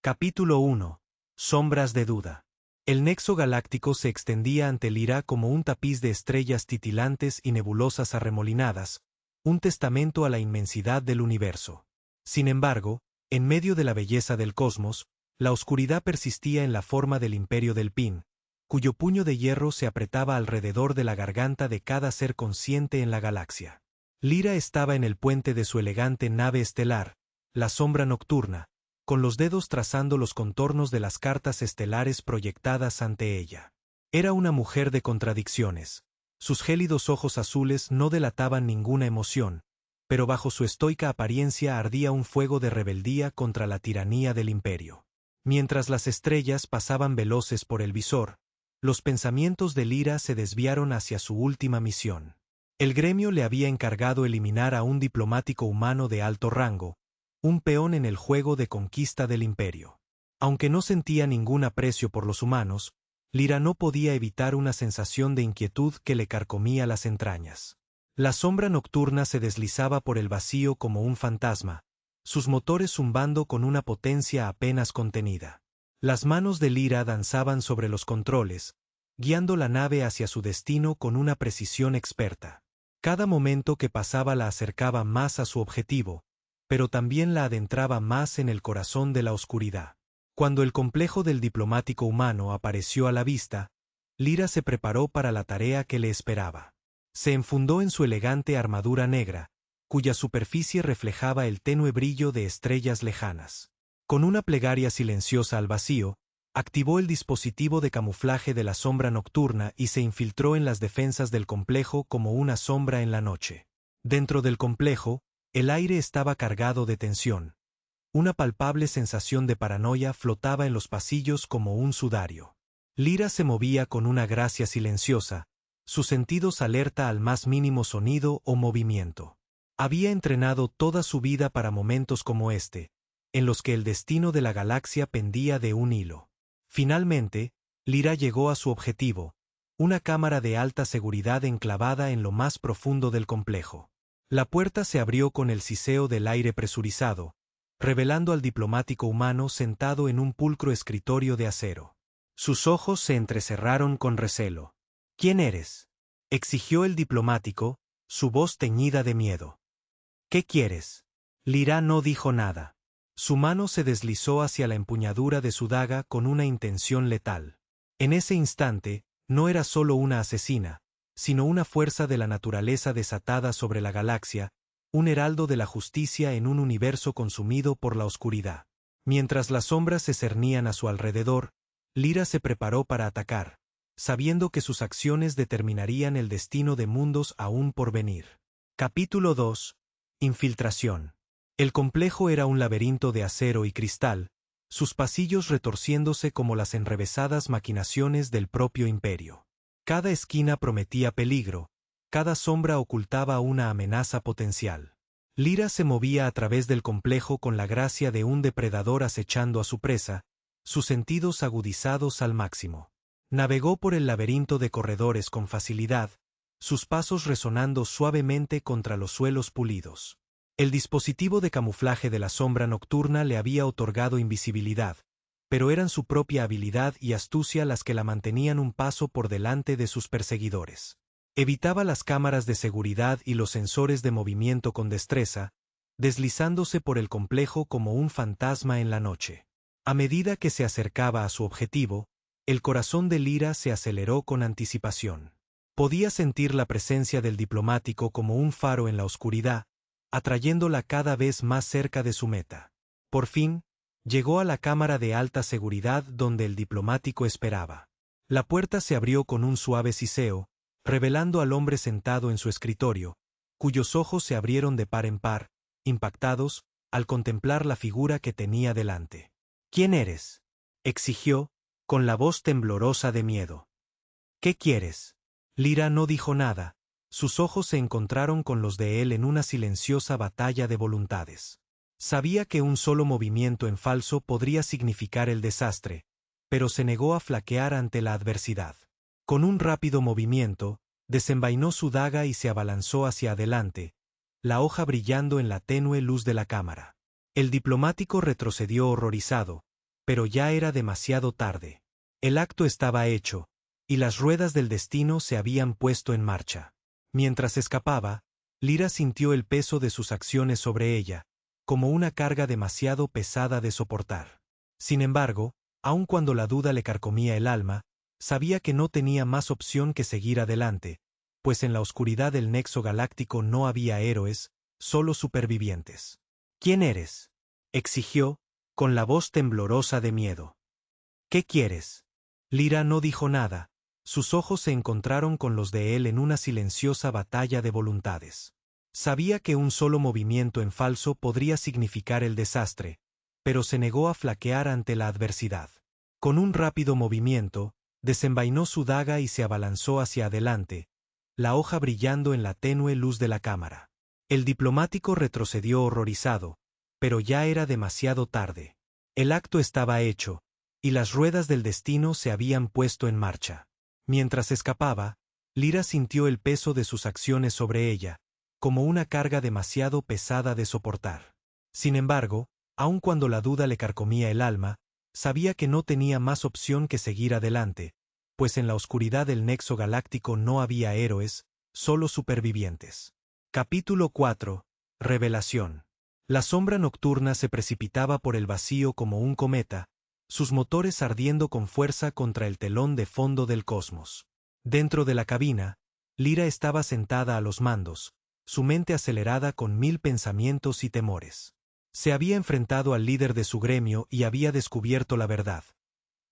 Capítulo 1. Sombras de duda. El nexo galáctico se extendía ante Lyra como un tapiz de estrellas titilantes y nebulosas arremolinadas, un testamento a la inmensidad del universo. Sin embargo, en medio de la belleza del cosmos, la oscuridad persistía en la forma del imperio del Pin, cuyo puño de hierro se apretaba alrededor de la garganta de cada ser consciente en la galaxia. Lyra estaba en el puente de su elegante nave estelar, la sombra nocturna, con los dedos trazando los contornos de las cartas estelares proyectadas ante ella. Era una mujer de contradicciones. Sus gélidos ojos azules no delataban ninguna emoción, pero bajo su estoica apariencia ardía un fuego de rebeldía contra la tiranía del imperio. Mientras las estrellas pasaban veloces por el visor, los pensamientos de Lyra se desviaron hacia su última misión. El gremio le había encargado eliminar a un diplomático humano de alto rango, un peón en el juego de conquista del imperio. Aunque no sentía ningún aprecio por los humanos, Lyra no podía evitar una sensación de inquietud que le carcomía las entrañas. La sombra nocturna se deslizaba por el vacío como un fantasma, sus motores zumbando con una potencia apenas contenida. Las manos de Lyra danzaban sobre los controles, guiando la nave hacia su destino con una precisión experta. Cada momento que pasaba la acercaba más a su objetivo, pero también la adentraba más en el corazón de la oscuridad. Cuando el complejo del diplomático humano apareció a la vista, Lyra se preparó para la tarea que le esperaba. Se enfundó en su elegante armadura negra, cuya superficie reflejaba el tenue brillo de estrellas lejanas. Con una plegaria silenciosa al vacío, activó el dispositivo de camuflaje de la sombra nocturna y se infiltró en las defensas del complejo como una sombra en la noche. Dentro del complejo, el aire estaba cargado de tensión. Una palpable sensación de paranoia flotaba en los pasillos como un sudario. Lyra se movía con una gracia silenciosa, sus sentidos alerta al más mínimo sonido o movimiento. Había entrenado toda su vida para momentos como este, en los que el destino de la galaxia pendía de un hilo. Finalmente, Lyra llegó a su objetivo, una cámara de alta seguridad enclavada en lo más profundo del complejo. La puerta se abrió con el siseo del aire presurizado, revelando al diplomático humano sentado en un pulcro escritorio de acero. Sus ojos se entrecerraron con recelo. ¿Quién eres?, exigió el diplomático, su voz teñida de miedo. ¿Qué quieres? Lyra no dijo nada. Su mano se deslizó hacia la empuñadura de su daga con una intención letal. En ese instante, no era solo una asesina, sino una fuerza de la naturaleza desatada sobre la galaxia, un heraldo de la justicia en un universo consumido por la oscuridad. Mientras las sombras se cernían a su alrededor, Lyra se preparó para atacar, sabiendo que sus acciones determinarían el destino de mundos aún por venir. Capítulo 2. Infiltración. El complejo era un laberinto de acero y cristal, sus pasillos retorciéndose como las enrevesadas maquinaciones del propio imperio. Cada esquina prometía peligro, cada sombra ocultaba una amenaza potencial. Lyra se movía a través del complejo con la gracia de un depredador acechando a su presa, sus sentidos agudizados al máximo. Navegó por el laberinto de corredores con facilidad, sus pasos resonando suavemente contra los suelos pulidos. El dispositivo de camuflaje de la sombra nocturna le había otorgado invisibilidad, pero eran su propia habilidad y astucia las que la mantenían un paso por delante de sus perseguidores. Evitaba las cámaras de seguridad y los sensores de movimiento con destreza, deslizándose por el complejo como un fantasma en la noche. A medida que se acercaba a su objetivo, el corazón de Lyra se aceleró con anticipación. Podía sentir la presencia del diplomático como un faro en la oscuridad, atrayéndola cada vez más cerca de su meta. Por fin, llegó a la cámara de alta seguridad donde el diplomático esperaba. La puerta se abrió con un suave siseo, revelando al hombre sentado en su escritorio, cuyos ojos se abrieron de par en par, impactados, al contemplar la figura que tenía delante. ¿Quién eres?, exigió, con la voz temblorosa de miedo. ¿Qué quieres? Lyra no dijo nada, sus ojos se encontraron con los de él en una silenciosa batalla de voluntades. Sabía que un solo movimiento en falso podría significar el desastre, pero se negó a flaquear ante la adversidad. Con un rápido movimiento, desenvainó su daga y se abalanzó hacia adelante, la hoja brillando en la tenue luz de la cámara. El diplomático retrocedió horrorizado, pero ya era demasiado tarde. El acto estaba hecho, y las ruedas del destino se habían puesto en marcha. Mientras escapaba, Lyra sintió el peso de sus acciones sobre ella, como una carga demasiado pesada de soportar. Sin embargo, aun cuando la duda le carcomía el alma, sabía que no tenía más opción que seguir adelante, pues en la oscuridad del nexo galáctico no había héroes, solo supervivientes. ¿Quién eres?, exigió, con la voz temblorosa de miedo. ¿Qué quieres? Lyra no dijo nada, sus ojos se encontraron con los de él en una silenciosa batalla de voluntades. Sabía que un solo movimiento en falso podría significar el desastre, pero se negó a flaquear ante la adversidad. Con un rápido movimiento, desenvainó su daga y se abalanzó hacia adelante, la hoja brillando en la tenue luz de la cámara. El diplomático retrocedió horrorizado, pero ya era demasiado tarde. El acto estaba hecho, y las ruedas del destino se habían puesto en marcha. Mientras escapaba, Lyra sintió el peso de sus acciones sobre ella, como una carga demasiado pesada de soportar. Sin embargo, aun cuando la duda le carcomía el alma, sabía que no tenía más opción que seguir adelante, pues en la oscuridad del nexo galáctico no había héroes, solo supervivientes. Capítulo 4. Revelación. La sombra nocturna se precipitaba por el vacío como un cometa, sus motores ardiendo con fuerza contra el telón de fondo del cosmos. Dentro de la cabina, Lyra estaba sentada a los mandos, su mente acelerada con 1000 pensamientos y temores. Se había enfrentado al líder de su gremio y había descubierto la verdad.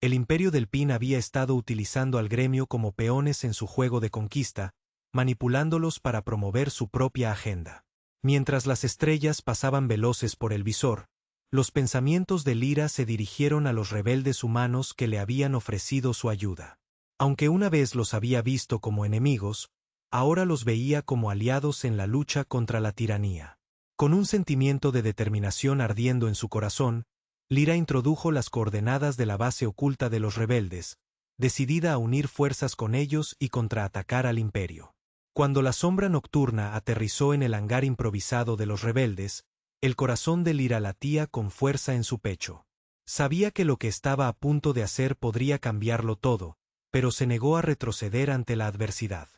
El Imperio del Pin había estado utilizando al gremio como peones en su juego de conquista, manipulándolos para promover su propia agenda. Mientras las estrellas pasaban veloces por el visor, los pensamientos de Lyra se dirigieron a los rebeldes humanos que le habían ofrecido su ayuda. Aunque una vez los había visto como enemigos, ahora los veía como aliados en la lucha contra la tiranía. Con un sentimiento de determinación ardiendo en su corazón, Lyra introdujo las coordenadas de la base oculta de los rebeldes, decidida a unir fuerzas con ellos y contraatacar al imperio. Cuando la sombra nocturna aterrizó en el hangar improvisado de los rebeldes, el corazón de Lyra latía con fuerza en su pecho. Sabía que lo que estaba a punto de hacer podría cambiarlo todo, pero se negó a retroceder ante la adversidad.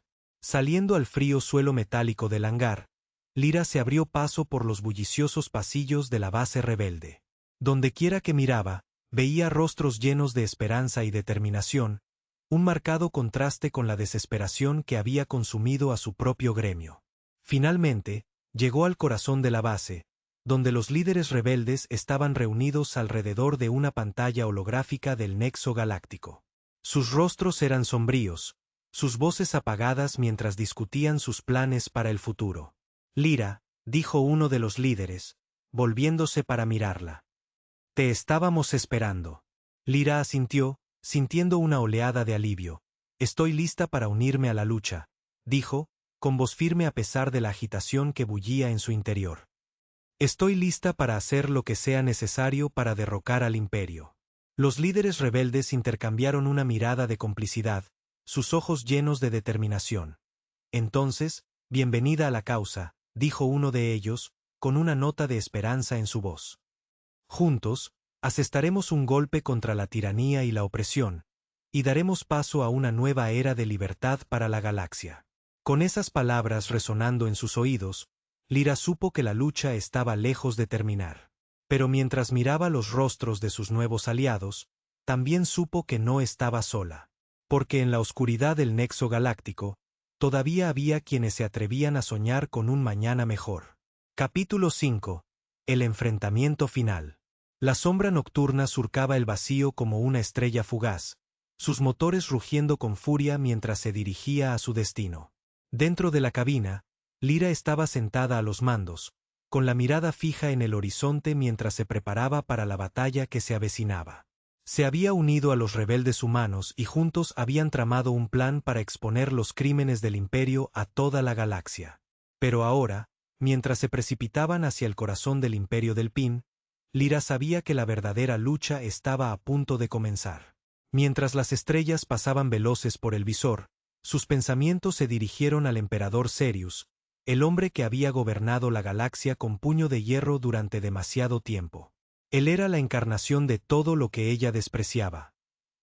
Saliendo al frío suelo metálico del hangar, Lyra se abrió paso por los bulliciosos pasillos de la base rebelde. Dondequiera que miraba, veía rostros llenos de esperanza y determinación, un marcado contraste con la desesperación que había consumido a su propio gremio. Finalmente, llegó al corazón de la base, donde los líderes rebeldes estaban reunidos alrededor de una pantalla holográfica del nexo galáctico. Sus rostros eran sombríos, sus voces apagadas mientras discutían sus planes para el futuro. Lyra, dijo uno de los líderes, volviéndose para mirarla. Te estábamos esperando. Lyra asintió, sintiendo una oleada de alivio. Estoy lista para unirme a la lucha, dijo, con voz firme a pesar de la agitación que bullía en su interior. Estoy lista para hacer lo que sea necesario para derrocar al imperio. Los líderes rebeldes intercambiaron una mirada de complicidad, sus ojos llenos de determinación. Entonces, bienvenida a la causa, dijo uno de ellos, con una nota de esperanza en su voz. Juntos, asestaremos un golpe contra la tiranía y la opresión, y daremos paso a una nueva era de libertad para la galaxia. Con esas palabras resonando en sus oídos, Lyra supo que la lucha estaba lejos de terminar. Pero mientras miraba los rostros de sus nuevos aliados, también supo que no estaba sola. Porque en la oscuridad del nexo galáctico, todavía había quienes se atrevían a soñar con un mañana mejor. Capítulo 5. El enfrentamiento final. La sombra nocturna surcaba el vacío como una estrella fugaz, sus motores rugiendo con furia mientras se dirigía a su destino. Dentro de la cabina, Lyra estaba sentada a los mandos, con la mirada fija en el horizonte mientras se preparaba para la batalla que se avecinaba. Se había unido a los rebeldes humanos y juntos habían tramado un plan para exponer los crímenes del imperio a toda la galaxia. Pero ahora, mientras se precipitaban hacia el corazón del imperio del Pin, Lyra sabía que la verdadera lucha estaba a punto de comenzar. Mientras las estrellas pasaban veloces por el visor, sus pensamientos se dirigieron al emperador Serius, el hombre que había gobernado la galaxia con puño de hierro durante demasiado tiempo. Él era la encarnación de todo lo que ella despreciaba.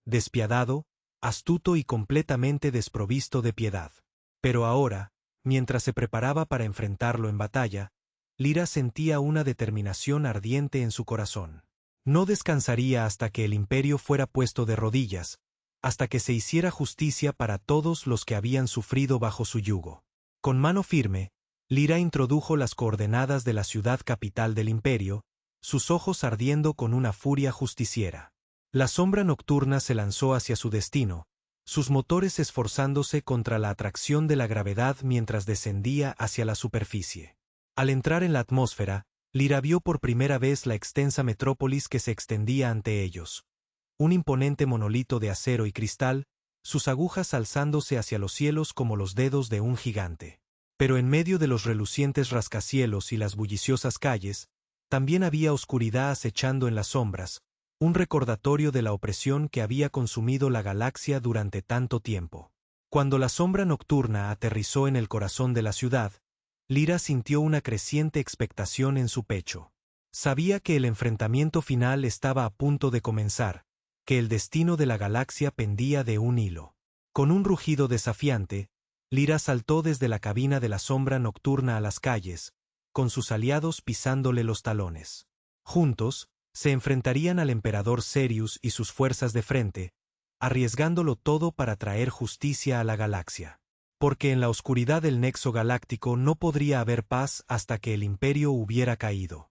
Despiadado, astuto y completamente desprovisto de piedad. Pero ahora, mientras se preparaba para enfrentarlo en batalla, Lyra sentía una determinación ardiente en su corazón. No descansaría hasta que el imperio fuera puesto de rodillas, hasta que se hiciera justicia para todos los que habían sufrido bajo su yugo. Con mano firme, Lyra introdujo las coordenadas de la ciudad capital del imperio, sus ojos ardiendo con una furia justiciera. La sombra nocturna se lanzó hacia su destino, sus motores esforzándose contra la atracción de la gravedad mientras descendía hacia la superficie. Al entrar en la atmósfera, Lyra vio por primera vez la extensa metrópolis que se extendía ante ellos. Un imponente monolito de acero y cristal, sus agujas alzándose hacia los cielos como los dedos de un gigante. Pero en medio de los relucientes rascacielos y las bulliciosas calles, también había oscuridad acechando en las sombras, un recordatorio de la opresión que había consumido la galaxia durante tanto tiempo. Cuando la sombra nocturna aterrizó en el corazón de la ciudad, Lyra sintió una creciente expectación en su pecho. Sabía que el enfrentamiento final estaba a punto de comenzar, que el destino de la galaxia pendía de un hilo. Con un rugido desafiante, Lyra saltó desde la cabina de la sombra nocturna a las calles, con sus aliados pisándole los talones. Juntos, se enfrentarían al emperador Serius y sus fuerzas de frente, arriesgándolo todo para traer justicia a la galaxia. Porque en la oscuridad del nexo galáctico no podría haber paz hasta que el imperio hubiera caído.